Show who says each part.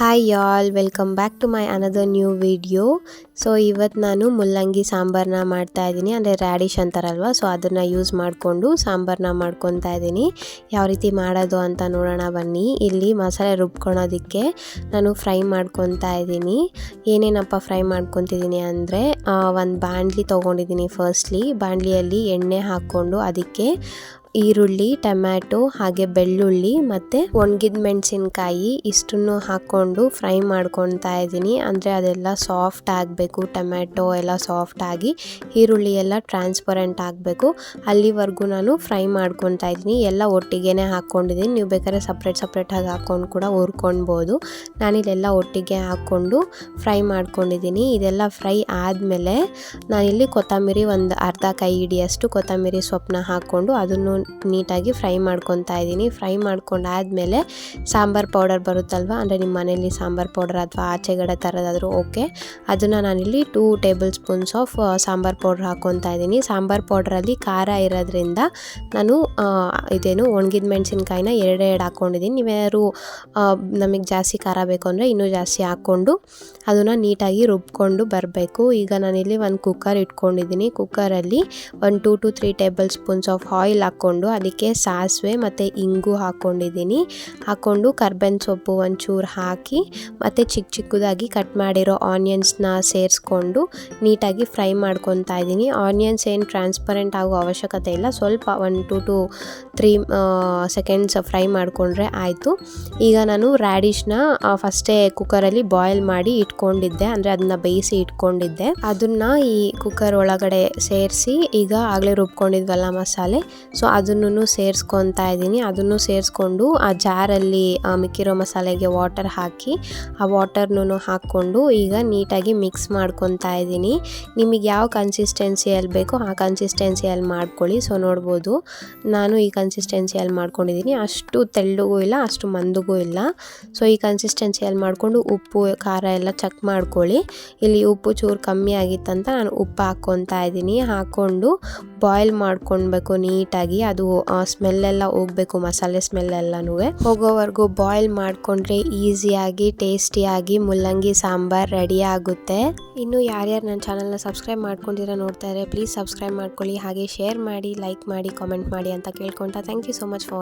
Speaker 1: Hi y'all, welcome back to my another new video. So ಇವತ್ತು ನಾನು ಮುಲ್ಲಂಗಿ ಸಾಂಬಾರನ್ನ ಮಾಡ್ತಾ ಇದ್ದೀನಿ. ಅಂದರೆ ರ್ಯಾಡಿಶ್ ಅಂತಾರಲ್ವ, ಸೊ ಅದನ್ನು ಯೂಸ್ ಮಾಡಿಕೊಂಡು ಸಾಂಬಾರನ್ನ ಮಾಡ್ಕೊತಾ ಇದ್ದೀನಿ. ಯಾವ ರೀತಿ ಮಾಡೋದು ಅಂತ ನೋಡೋಣ ಬನ್ನಿ. ಇಲ್ಲಿ ಮಸಾಲೆ ರುಬ್ಕೊಳೋದಕ್ಕೆ ನಾನು ಫ್ರೈ ಮಾಡ್ಕೊತಾ ಇದ್ದೀನಿ. ಏನೇನಪ್ಪ ಫ್ರೈ ಮಾಡ್ಕೊತಿದ್ದೀನಿ ಅಂದರೆ, ಒಂದು ಬಾಣಲಿ ತೊಗೊಂಡಿದ್ದೀನಿ. ಫಸ್ಟ್ಲಿ ಬಾಣಲಿಯಲ್ಲಿ ಎಣ್ಣೆ ಹಾಕ್ಕೊಂಡು ಅದಕ್ಕೆ ಈರುಳ್ಳಿ, ಟೊಮ್ಯಾಟೊ, ಹಾಗೆ ಬೆಳ್ಳುಳ್ಳಿ ಮತ್ತು ಒಣಗಿದ ಮೆಣಸಿನ್ಕಾಯಿ ಇಷ್ಟನ್ನು ಹಾಕ್ಕೊಂಡು ಫ್ರೈ ಮಾಡ್ಕೊತಾ ಇದ್ದೀನಿ. ಅಂದರೆ ಅದೆಲ್ಲ ಸಾಫ್ಟ್ ಆಗಬೇಕು, ಟೊಮ್ಯಾಟೊ ಎಲ್ಲ ಸಾಫ್ಟ್ ಆಗಿ ಈರುಳ್ಳಿ ಎಲ್ಲ ಟ್ರಾನ್ಸ್ಪರೆಂಟ್ ಆಗಬೇಕು. ಅಲ್ಲಿವರೆಗೂ ನಾನು ಫ್ರೈ ಮಾಡ್ಕೊತಾ ಇದ್ದೀನಿ. ಎಲ್ಲ ಒಟ್ಟಿಗೆ ಹಾಕ್ಕೊಂಡಿದ್ದೀನಿ. ನೀವು ಬೇಕಾದ್ರೆ ಸಪ್ರೇಟಾಗಿ ಹಾಕ್ಕೊಂಡು ಕೂಡ ಹುರ್ಕೊಳ್ಬೋದು. ನಾನಿಲ್ಲೆಲ್ಲ ಒಟ್ಟಿಗೆ ಹಾಕ್ಕೊಂಡು ಫ್ರೈ ಮಾಡ್ಕೊಂಡಿದ್ದೀನಿ. ಇದೆಲ್ಲ ಫ್ರೈ ಆದಮೇಲೆ ನಾನಿಲ್ಲಿ ಕೊತ್ತಂಬರಿ ಒಂದು ಅರ್ಧ ಕೈ ಹಿಡಿಯಷ್ಟು ಕೊತ್ತಂಬರಿ ಸೊಪ್ಪನ್ನ ಹಾಕ್ಕೊಂಡು ಅದನ್ನು ನೀಟಾಗಿ ಫ್ರೈ ಮಾಡ್ಕೊತಾ ಇದ್ದೀನಿ. ಫ್ರೈ ಮಾಡ್ಕೊಂಡಾದ್ಮೇಲೆ ಸಾಂಬಾರ್ ಪೌಡರ್ ಬರುತ್ತಲ್ವ, ಅಂದರೆ ನಿಮ್ಮ ಮನೇಲಿ ಸಾಂಬಾರ್ ಪೌಡರ್ ಅಥವಾ ಆಚೆಗಡೆ ತರೋದಾದರೂ ಓಕೆ, ಅದನ್ನು ನಾನಿಲ್ಲಿ 2 table spoons of sambar powder ಹಾಕ್ಕೊತಾ ಇದ್ದೀನಿ. ಸಾಂಬಾರ್ ಪೌಡ್ರಲ್ಲಿ ಖಾರ ಇರೋದ್ರಿಂದ ನಾನು ಒಣಗಿದ ಮೆಣಸಿನ್ಕಾಯಿನ ಎರಡೆರಡು ಹಾಕ್ಕೊಂಡಿದ್ದೀನಿ. ನೀವ್ಯಾರು ನಮಗೆ ಜಾಸ್ತಿ ಖಾರ ಬೇಕು ಅಂದರೆ ಇನ್ನೂ ಜಾಸ್ತಿ ಹಾಕ್ಕೊಂಡು ಅದನ್ನು ನೀಟಾಗಿ ರುಬ್ಕೊಂಡು ಬರಬೇಕು. ಈಗ ನಾನಿಲ್ಲಿ ಒಂದು ಕುಕ್ಕರ್ ಇಟ್ಕೊಂಡಿದ್ದೀನಿ. ಕುಕ್ಕರಲ್ಲಿ ಒಂದು 2 to 3 table spoons of oil ಹಾಕ್ಕೊಂಡು ಅದಕ್ಕೆ ಸಾಸಿವೆ ಮತ್ತು ಇಂಗು ಹಾಕ್ಕೊಂಡಿದ್ದೀನಿ. ಹಾಕ್ಕೊಂಡು ಕರ್ಬೇವಿನ ಸೊಪ್ಪು ಒಂಚೂರು ಹಾಕಿ ಮತ್ತು ಚಿಕ್ಕದಾಗಿ ಕಟ್ ಮಾಡಿರೋ ಆನಿಯನ್ಸ್ನ ಸೇರಿಸ್ಕೊಂಡು ನೀಟಾಗಿ ಫ್ರೈ ಮಾಡ್ಕೊತಾ ಇದ್ದೀನಿ. ಆನಿಯನ್ಸ್ ಏನು ಟ್ರಾನ್ಸ್ಪರೆಂಟ್ ಆಗೋ ಅವಶ್ಯಕತೆ ಇಲ್ಲ, ಸ್ವಲ್ಪ 1 to 3 ಸೆಕೆಂಡ್ಸ್ ಫ್ರೈ ಮಾಡಿಕೊಂಡ್ರೆ ಆಯಿತು. ಈಗ ನಾನು ರ್ಯಾಡಿಶ್ನ ಫಸ್ಟೇ ಕುಕ್ಕರಲ್ಲಿ ಬಾಯ್ಲ್ ಮಾಡಿ ಇಟ್ಕೊಂಡಿದ್ದೆ, ಅಂದರೆ ಅದನ್ನ ಬೇಯಿಸಿ ಇಟ್ಕೊಂಡಿದ್ದೆ. ಅದನ್ನು ಈ ಕುಕ್ಕರ್ ಒಳಗಡೆ ಸೇರಿಸಿ ಈಗ ಆಗಲೇ ರುಬ್ಕೊಂಡಿದ್ವಲ್ಲ ಮಸಾಲೆ, ಸೊ ಅದನ್ನು ಸೇರಿಸ್ಕೊತಾ ಇದ್ದೀನಿ. ಅದನ್ನು ಸೇರಿಸ್ಕೊಂಡು ಆ ಜಾರಲ್ಲಿ ಮಿಕ್ಕಿರೋ ಮಸಾಲೆಗೆ ವಾಟರ್ ಹಾಕಿ ಆ ವಾಟರ್ನೂ ಹಾಕ್ಕೊಂಡು ಈಗ ನೀಟಾಗಿ ಮಿಕ್ಸ್ ಮಾಡ್ಕೊತಾ ಇದ್ದೀನಿ. ನಿಮಗೆ ಯಾವ ಕನ್ಸಿಸ್ಟೆನ್ಸಿಯಲ್ಲಿ ಬೇಕೋ ಆ ಕನ್ಸಿಸ್ಟೆನ್ಸಿಯಲ್ಲಿ ಮಾಡ್ಕೊಳ್ಳಿ. ಸೊ ನೋಡ್ಬೋದು ನಾನು ಈ ಕನ್ಸಿಸ್ಟೆನ್ಸಿಯಲ್ಲಿ ಮಾಡ್ಕೊಂಡಿದ್ದೀನಿ. ಅಷ್ಟು ತೆಳ್ಳಗೂ ಇಲ್ಲ, ಅಷ್ಟು ಮಂದಗೂ ಇಲ್ಲ. ಸೊ ಈ ಕನ್ಸಿಸ್ಟೆನ್ಸಿಯಲ್ಲಿ ಮಾಡಿಕೊಂಡು ಉಪ್ಪು ಖಾರ ಎಲ್ಲ ಚೆಕ್ ಮಾಡ್ಕೊಳ್ಳಿ. ಇಲ್ಲಿ ಉಪ್ಪು ಚೂರು ಕಮ್ಮಿ ಆಗಿತ್ತಂತ ನಾನು ಉಪ್ಪು ಹಾಕ್ಕೊತಾ ಇದ್ದೀನಿ. ಹಾಕ್ಕೊಂಡು ಬಾಯ್ಲ್ ಮಾಡ್ಕೊಳ್ಬೇಕು ನೀಟಾಗಿ. ಅದು ಸ್ಮೆಲ್ಲೆಲ್ಲ ಹೋಗಬೇಕು, ಮಸಾಲೆ ಸ್ಮೆಲ್ಲೆಲ್ಲನೂ ಹೋಗೋವರೆಗೂ ಬಾಯ್ಲ್ ಮಾಡಿಕೊಂಡ್ರೆ ಈಸಿಯಾಗಿ ಟೇಸ್ಟಿಯಾಗಿ ಮುಲ್ಲಂಗಿ ಸಾಂಬಾರ್ ರೆಡಿ ಆಗುತ್ತೆ. ಇನ್ನು ಯಾರ್ಯಾರು ನನ್ನ ಚಾನಲ್ನ ಸಬ್ಸ್ಕ್ರೈಬ್ ಮಾಡ್ಕೊಂಡಿರೋ ನೋಡ್ತಾರೆ, ಪ್ಲೀಸ್ ಸಬ್ಸ್ಕ್ರೈಬ್ ಮಾಡ್ಕೊಳ್ಳಿ. ಹಾಗೆ ಶೇರ್ ಮಾಡಿ, ಲೈಕ್ ಮಾಡಿ, ಕಾಮೆಂಟ್ ಮಾಡಿ ಅಂತ ಕೇಳ್ಕೊತಾ thank you so much for